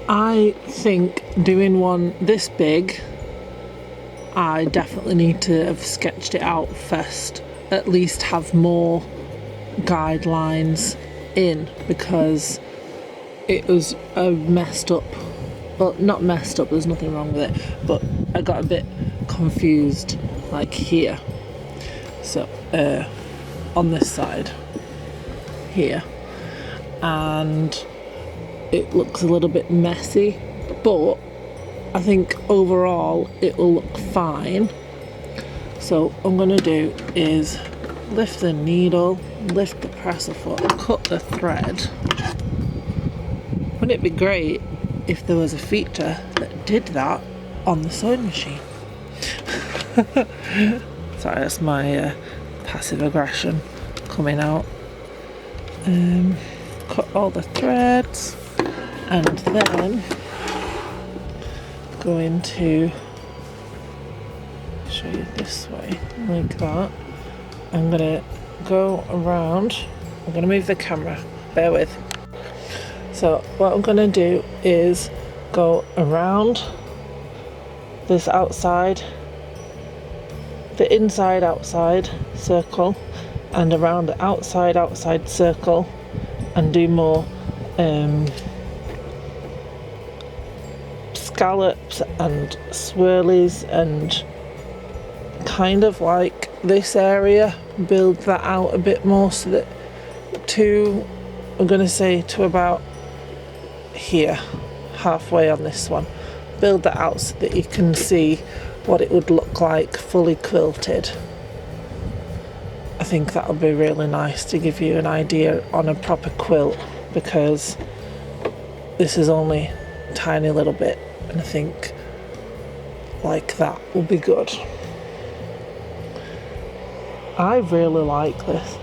I think doing one this big, I definitely need to have sketched it out first, at least have more guidelines in, because it was a messed up, well, not messed up, there's nothing wrong with it, but I got a bit confused like here. So on this side here, and it looks a little bit messy, but I think overall it will look fine. So what I'm going to do is lift the needle, lift the presser foot, cut the thread. Wouldn't it be great if there was a feature that did that on the sewing machine? Sorry, that's my passive aggression coming out. Cut all the threads, and then going to show you this way, like that. I'm gonna go around. I'm gonna move the camera, bear with. So what I'm gonna do is go around this outside, the inside outside circle, and around the outside circle, and do more scallops and swirlies, and kind of like this area, build that out a bit more, so that I'm going to say to about here, halfway on this one, build that out so that you can see what it would look like fully quilted. I think that would be really nice to give you an idea on a proper quilt, because this is only a tiny little bit, and I think like that will be good. I really like this.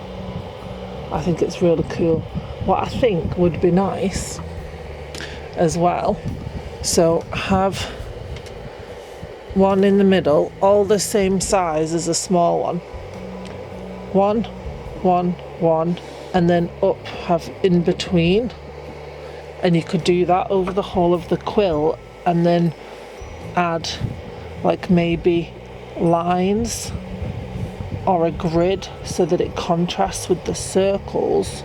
I think it's really cool. What I think would be nice as well, so have one in the middle, all the same size as a small one. One, and then up have in between. And you could do that over the whole of the quilt, and then add like maybe lines or a grid so that it contrasts with the circles.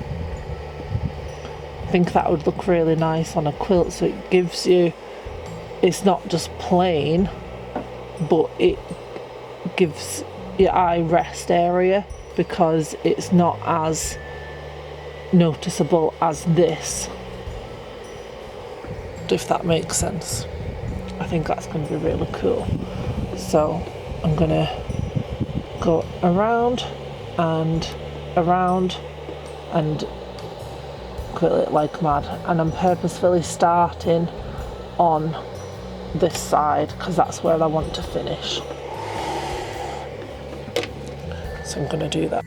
I think that would look really nice on a quilt, so it gives you, it's not just plain, but it gives your eye rest area, because it's not as noticeable as this, if that makes sense. I think that's going to be really cool. So I'm going to go around and quilt it like mad, and I'm purposefully starting on this side because that's where I want to finish. So I'm going to do that.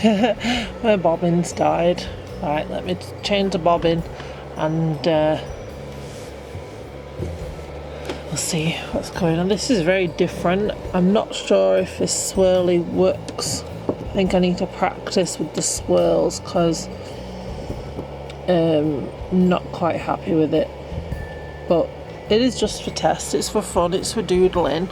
My bobbin's died. Right, let me change the bobbin and we'll see what's going on. This is very different. I'm not sure if this swirly works. I think I need to practice with the swirls because I'm not quite happy with it. But it is just for test, it's for fun, it's for doodling.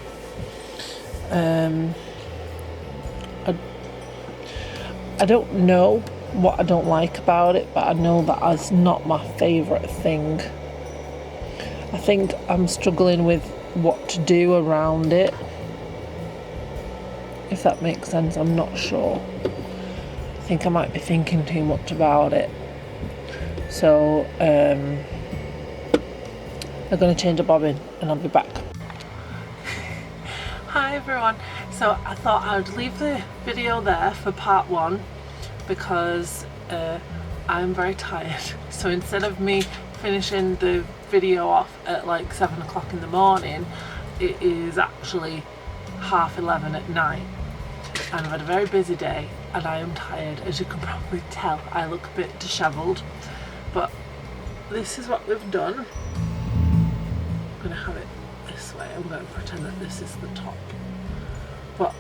I don't know what I don't like about it, but I know that it's not my favourite thing. I think I'm struggling with what to do around it. If that makes sense, I'm not sure. I think I might be thinking too much about it. So, I'm going to change the bobbin and I'll be back. Hi everyone. So I thought I'd leave the video there for part one because I'm very tired. So instead of me finishing the video off at like 7 o'clock in the morning, it is actually 11:30 at night. And I've had a very busy day and I am tired, as you can probably tell. I look a bit dishevelled, but this is what we've done. I'm going to have it this way. I'm going to pretend that this is the top. But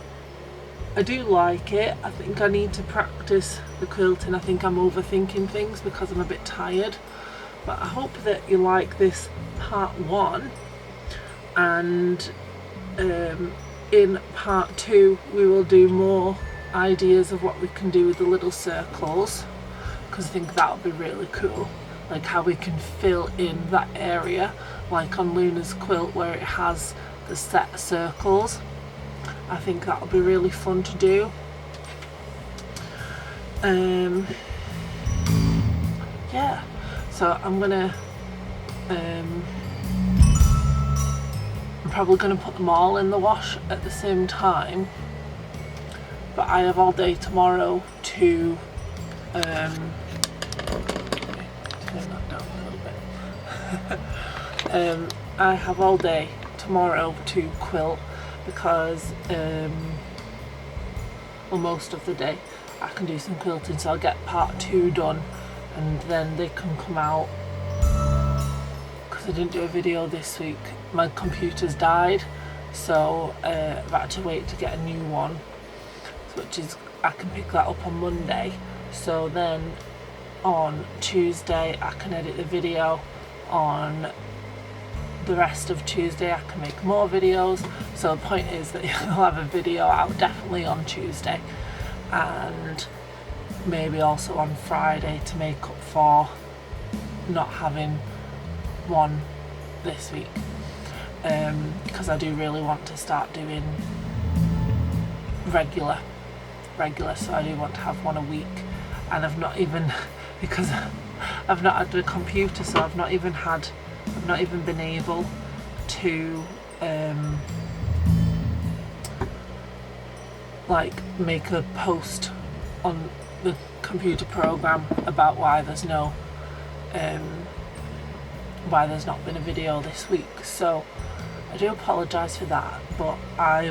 I do like it. I think I need to practice the quilting. I think I'm overthinking things because I'm a bit tired. But I hope that you like this part one. And in part two we will do more ideas of what we can do with the little circles, because I think that would be really cool, like how we can fill in that area, like on Luna's quilt where it has the set circles. I think that would be really fun to do. Yeah, so I'm probably gonna put them all in the wash at the same time, but I have all day tomorrow to turn that down a little bit. I have all day tomorrow to quilt because well, most of the day I can do some quilting, so I'll get part two done and then they can come out. Because I didn't do a video this week, my computer's died, so I've had to wait to get a new one, which is, I can pick that up on Monday. So then on Tuesday I can edit the video. On the rest of Tuesday I can make more videos. So the point is that you'll have a video out definitely on Tuesday, and maybe also on Friday to make up for not having one this week, because I do really want to start doing regular, so I do want to have one a week. And I've not even, because I've not had the computer, so I've not even been able to like make a post on the computer program about why there's not been a video this week. So I do apologise for that, but I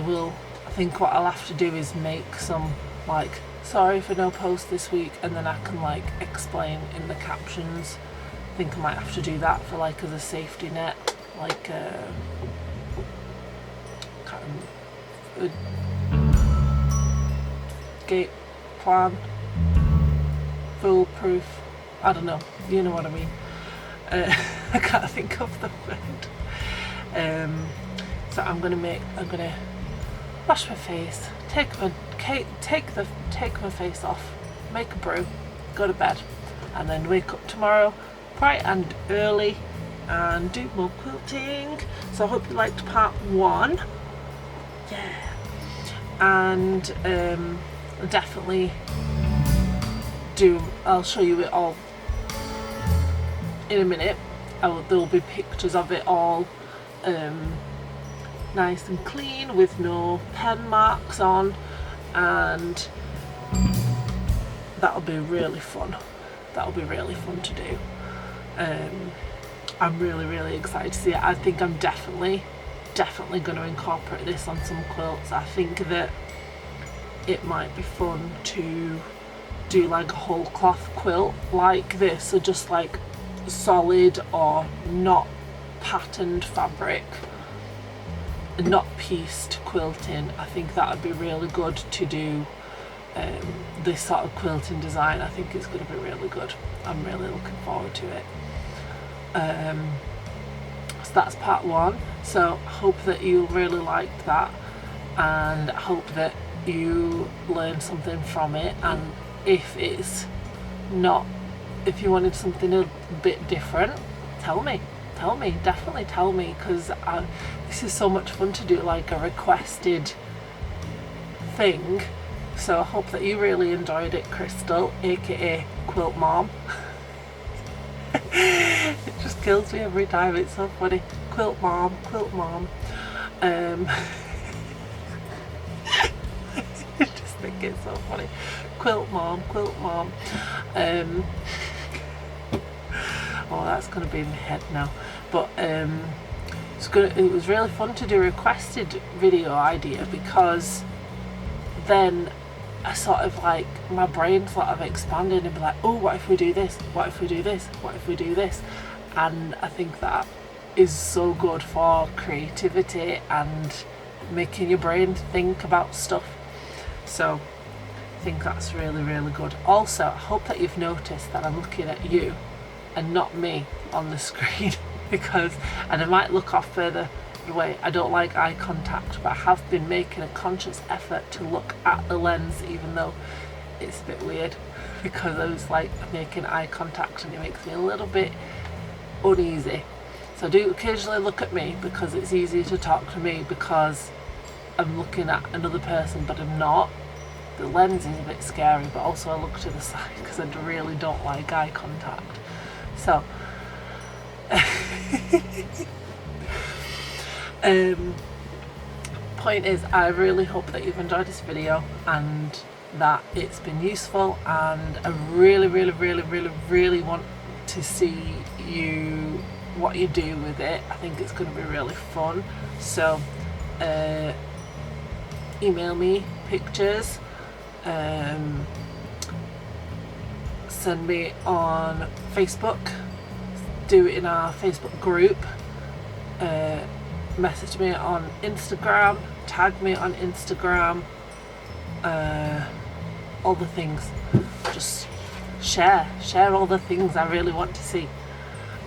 think what I'll have to do is make some like sorry for no post this week, and then I can like explain in the captions. I think I might have to do that for like as a safety net, like gate plan, foolproof, I don't know, you know what I mean. I can't think of the word. So I'm gonna wash my face, take my face off, make a brew, go to bed, and then wake up tomorrow bright and early and do more quilting. So I hope you liked part one. Yeah. And definitely I'll show you it all in a minute. There'll be pictures of it all nice and clean with no pen marks on, and that'll be really fun. That'll be really fun to do. I'm really excited to see it. I think I'm definitely going to incorporate this on some quilts. I think that it might be fun to do like a whole cloth quilt like this, so just like solid or not patterned fabric, not pieced quilting, I think that would be really good to do this sort of quilting design. I think it's going to be really good. I'm really looking forward to it. So that's part one. So I hope that you really liked that, and I hope that you learned something from it. And if it's not, if you wanted something a bit different, tell me, definitely tell me, because this is so much fun to do, like a requested thing. So I hope that you really enjoyed it, Crystal, aka Quilt Mom. It just kills me every time, it's so funny. Quilt Mom, Quilt Mom. I just think it's so funny. Quilt Mom, Quilt Mom. Oh, that's going to be in my head now. But it was really fun to do a requested video idea, because then I sort of like, my brain sort of expanded and be like, oh, what if we do this? What if we do this? What if we do this? And I think that is so good for creativity and making your brain think about stuff. So I think that's really, really good. Also, I hope that you've noticed that I'm looking at you and not me on the screen, because, and I might look off further away, I don't like eye contact, but I have been making a conscious effort to look at the lens, even though it's a bit weird, because I was like making eye contact and it makes me a little bit uneasy. So I do occasionally look at me, because it's easier to talk to me because I'm looking at another person, but I'm not. The lens is a bit scary, but also I look to the side because I really don't like eye contact. So point is, I really hope that you've enjoyed this video and that it's been useful, and I really want to see what you do with it. I think it's going to be really fun. So email me pictures, send me on Facebook, do it in our Facebook group, message me on Instagram, tag me on Instagram, all the things. Just share all the things I really want to see.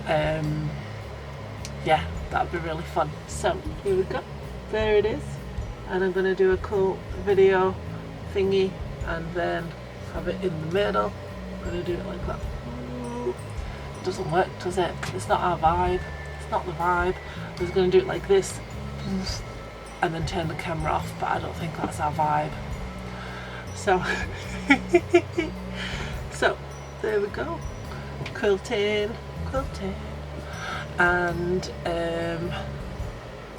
Yeah, that would be really fun. So here we go, there it is, and I'm going to do a cool video thingy and then have it in the middle. I'm going to do it like that. It doesn't work, does it? It's not our vibe. It's not the vibe. I was going to do it like this and then turn the camera off, but I don't think that's our vibe. So so there we go, quilting, and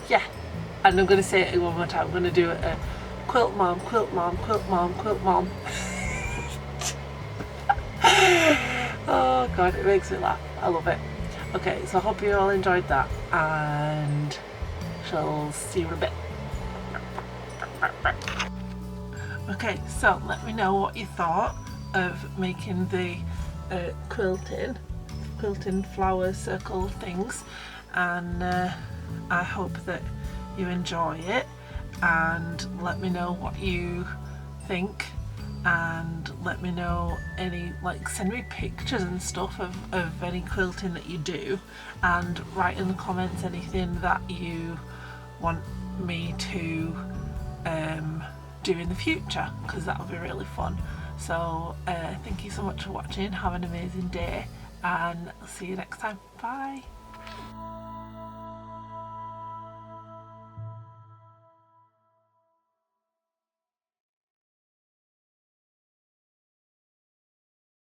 yeah, and I'm going to say it one more time. I'm going to do a quilt mom, quilt mom, quilt mom, quilt mom. Oh god, it makes me laugh. I love it. Okay, so I hope you all enjoyed that, and shall see you in a bit. Okay, so let me know what you thought of making the quilting flower circle things, and I hope that you enjoy it, and let me know what you think, and let me know any, like, send me pictures and stuff of any quilting that you do, and write in the comments anything that you want me to do in the future, because that'll be really fun. So thank you so much for watching. Have an amazing day, and I'll see you next time. Bye.